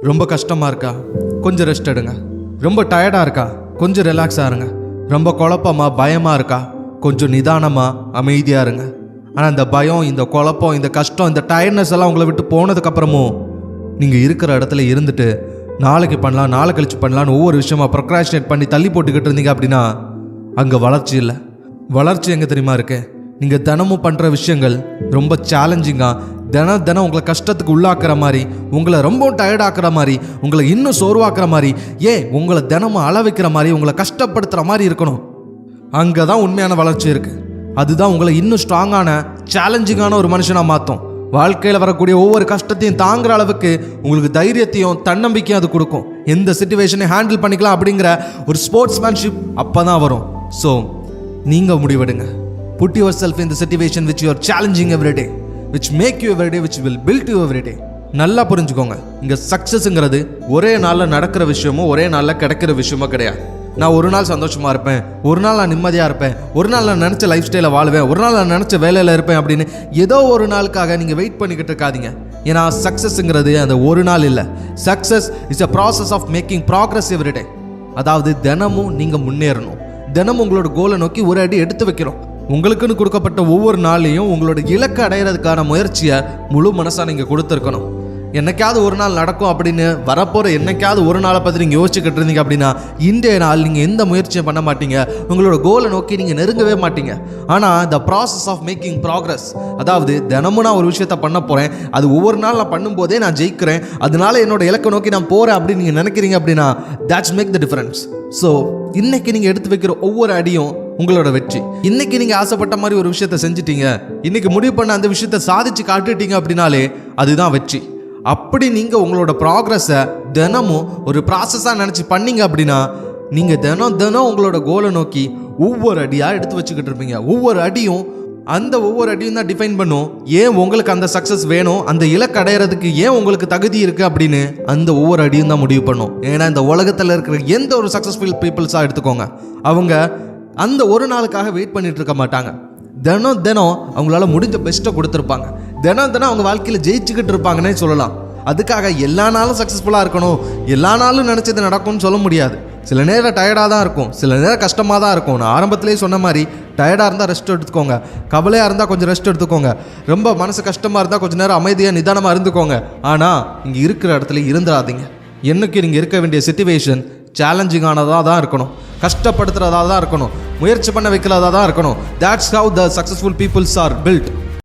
ரொம்ப கஷ்டமாக இருக்கா? கொஞ்சம் ரெஸ்ட் எடுங்க. ரொம்ப டயர்டாக இருக்கா? கொஞ்சம் ரிலாக்ஸாக இருங்க. ரொம்ப குழப்பமாக பயமாக இருக்கா? கொஞ்சம் நிதானமாக அமைதியாக இருங்க. ஆனால் இந்த பயம், இந்த குழப்பம், இந்த கஷ்டம், இந்த டயர்ட்னஸ் எல்லாம் உங்களை விட்டு போனதுக்கப்புறமும் நீங்கள் இருக்கிற இடத்துல இருந்துட்டு நாளைக்கு பண்ணலாம், நாளை கழிச்சு பண்ணலான்னு ஒவ்வொரு விஷயமா ப்ரொக்ராஸ்டினேட் பண்ணி தள்ளி போட்டுக்கிட்டு இருந்தீங்க அப்படின்னா அங்கே வளர்ச்சி இல்லை. வளர்ச்சி எங்கே தெரியுமா இருக்கு? நீங்கள் தினமும் பண்ணுற விஷயங்கள் ரொம்ப சேலஞ்சிங்காக தினம் உங்களை கஷ்டத்துக்கு உள்ளாக்குற மாதிரி, உங்களை ரொம்ப டயர்டாக்குற மாதிரி, உங்களை இன்னும் சோர்வாக்குற மாதிரி, உங்களை தினமும் அள வைக்கிற மாதிரி, உங்களை கஷ்டப்படுத்துகிற மாதிரி இருக்கணும். அங்கே தான் உண்மையான வளர்ச்சி இருக்குது. அதுதான் உங்களை இன்னும் ஸ்ட்ராங்கான சேலஞ்சிங்கான ஒரு மனுஷனாக மாற்றும். வாழ்க்கையில் வரக்கூடிய ஒவ்வொரு கஷ்டத்தையும் தாங்குற அளவுக்கு உங்களுக்கு தைரியத்தையும் தன்னம்பிக்கையும் அது கொடுக்கும். எந்த சிச்சுவேஷனையும் ஹேண்டில் பண்ணிக்கலாம் அப்படிங்கிற ஒரு ஸ்போர்ட்ஸ்மேன்ஷிப் அப்போ தான் வரும். ஸோ நீங்கள் முடிவெடுங்க. Put yourself in the situation which you are challenging every day, which make you every day, which will build you every day. நல்லா புரிஞ்சுக்கோங்க, இங்கே சக்ஸஸ்ங்கிறது ஒரே நாளில் நடக்கிற விஷயமோ ஒரே நாளில் கிடைக்கிற விஷயமோ கிடையாது. நான் ஒரு நாள் சந்தோஷமாக இருப்பேன், ஒரு நாள் நான் நிம்மதியாக இருப்பேன், ஒரு நாள் நான் நினச்ச லைஃப் ஸ்டைலை வாழ்வேன், ஒரு நாள் நான் நினச்ச வேலையில் இருப்பேன் அப்படின்னு ஏதோ ஒரு நாளுக்காக நீங்கள் வெயிட் பண்ணிக்கிட்டு இருக்காதீங்க. ஏன்னா சக்ஸஸ்ங்கிறது அந்த ஒரு நாள் இல்லை. Success is a process of making progress every day. அதாவது தினமும் நீங்கள் முன்னேறணும், தினமும் உங்களோட கோலை நோக்கி ஒரு அடி எடுத்து வைக்கிறோம். உங்களுக்குன்னு கொடுக்கப்பட்ட ஒவ்வொரு நாளையும் உங்களோட இலக்கை அடையிறதுக்கான முயற்சியை முழு மனசாக நீங்கள் கொடுத்துருக்கணும். என்னைக்காவது ஒரு நாள் நடக்கும் அப்படின்னு வரப்போகிற என்னைக்காவது ஒரு நாளை பற்றி நீங்கள் யோசிச்சுக்கிட்டு இருந்தீங்க அப்படின்னா இன்றைய நாள் நீங்கள் எந்த முயற்சியும் பண்ண மாட்டீங்க, உங்களோட கோலை நோக்கி நீங்கள் நெருங்கவே மாட்டீங்க. ஆனால் the process of making progress, அதாவது தினமும் நான் ஒரு விஷயத்த பண்ண போகிறேன், அது ஒவ்வொரு நாள் நான் பண்ணும்போதே நான் ஜெயிக்கிறேன், அதனால என்னோட இலக்கை நோக்கி நான் போகிறேன் அப்படின்னு நீங்கள் நினைக்கிறீங்க அப்படின்னா that's make the difference. So இன்னைக்கு நீங்கள் எடுத்து வைக்கிற ஒவ்வொரு அடியும் உங்களோட வெற்றி. இன்னைக்கு நீங்கள் ஆசைப்பட்ட மாதிரி ஒரு விஷயத்த செஞ்சிட்டீங்க, இன்னைக்கு முடிவு பண்ண அந்த விஷயத்த சாதிச்சு காட்டுட்டீங்க அப்படின்னாலே அதுதான் வெற்றி. அப்படி நீங்கள் உங்களோட ப்ராக்ரஸை தினமும் ஒரு ப்ராசஸாக நினச்சி பண்ணீங்க அப்படின்னா நீங்கள் தினம் உங்களோட கோலை நோக்கி ஒவ்வொரு அடியாக எடுத்து வச்சுக்கிட்டு இருப்பீங்க. ஒவ்வொரு அடியும் தான் டிஃபைன் பண்ணும் ஏன் உங்களுக்கு அந்த சக்ஸஸ் வேணும், அந்த இலக்கு அடையிறதுக்கு ஏன் உங்களுக்கு தகுதி இருக்குது அப்படின்னு அந்த ஒவ்வொரு அடியும் தான் முடிவு பண்ணும். ஏன்னா இந்த உலகத்தில் இருக்கிற எந்த ஒரு சக்ஸஸ்ஃபுல் பீப்புள்ஸாக எடுத்துக்கோங்க, அவங்க அந்த ஒரு நாளுக்காக வெயிட் பண்ணிட்டு இருக்க மாட்டாங்க. தினம் அவங்களால முடிஞ்ச பெஸ்ட்டை கொடுத்துருப்பாங்க. தினம் அவங்க வாழ்க்கையில் ஜெயிச்சுக்கிட்டு இருப்பாங்கன்னே சொல்லலாம். அதுக்காக எல்லா நாளும் சக்ஸஸ்ஃபுல்லாக இருக்கணும், எல்லா நாளும் நினச்சது நடக்கும்னு சொல்ல முடியாது. சில நேரம் டயர்டாக தான் இருக்கும், சில நேரம் கஷ்டமாக தான் இருக்கும். நான் ஆரம்பத்திலே சொன்ன மாதிரி டயர்டாக இருந்தால் ரெஸ்ட் எடுத்துக்கோங்க, கவலையாக இருந்தால் கொஞ்சம் ரெஸ்ட் எடுத்துக்கோங்க, ரொம்ப மனசு கஷ்டமாக இருந்தால் கொஞ்சம் நேரம் அமைதியாக நிதானமாக இருந்துக்கோங்க. ஆனால் இங்கே இருக்கிற இடத்துல இருந்துடாதீங்க. என்னைக்கு நீங்கள் இருக்க வேண்டிய சிச்சுவேஷன் சேலஞ்சிங்கானதாக தான் இருக்கணும், கஷ்டப்படுத்துகிறதா தான் இருக்கணும், முயற்சி பண்ண வைக்கிறதா தான் இருக்கணும். That's how the successful peoples are built.